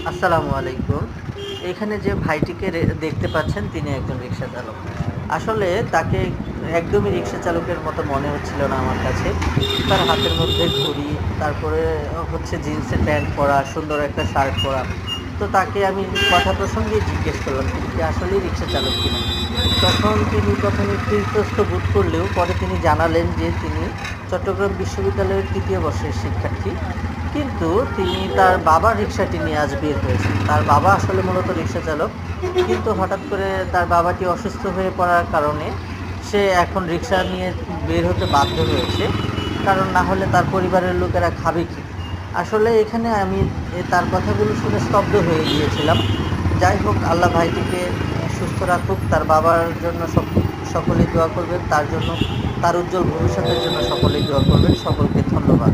আসসালামু আলাইকুম। এখানে যে ভাইটিকে দেখতে পাচ্ছেন তিনি একজন রিক্সা চালক। আসলে তাকে একদমই রিক্সা চালকের মতো মনে হচ্ছিল না আমার কাছে। তার হাতের মধ্যে ঘড়ি, তারপরে হচ্ছে জিন্সের প্যান্ট পরা, সুন্দর একটা শার্ট পরা। তো তাকে আমি কথা প্রসঙ্গেই জিজ্ঞেস করলাম তিনি কি আসলেই রিক্সা চালক কিনা। তখন তিনি প্রথমে একটু ইতস্ত বোধ করলেও পরে তিনি জানালেন যে তিনি চট্টগ্রাম বিশ্ববিদ্যালয়ের ৩য় বর্ষের শিক্ষার্থী। কিন্তু তিনি তার বাবার রিক্সাটি নিয়ে আজ বের হয়েছেন। তার বাবা আসলে মূলত রিক্সা চালক, কিন্তু হঠাৎ করে তার বাবাটি অসুস্থ হয়ে পড়ার কারণে সে এখন রিক্সা নিয়ে বের হতে বাধ্য হয়েছে, কারণ না হলে তার পরিবারের লোকেরা খাবে কি। আসলে এখানে আমি তার কথাগুলো শুনে স্তব্ধ হয়ে গিয়েছিলাম। যাই হোক, আল্লাহ ভাইটিকে সুস্থ রাখুক, তার বাবার জন্য সকলেই দোয়া করবেন, তার জন্য, তার উজ্জ্বল ভবিষ্যতের জন্য সকলেই দোয়া করবেন। সকলকে ধন্যবাদ।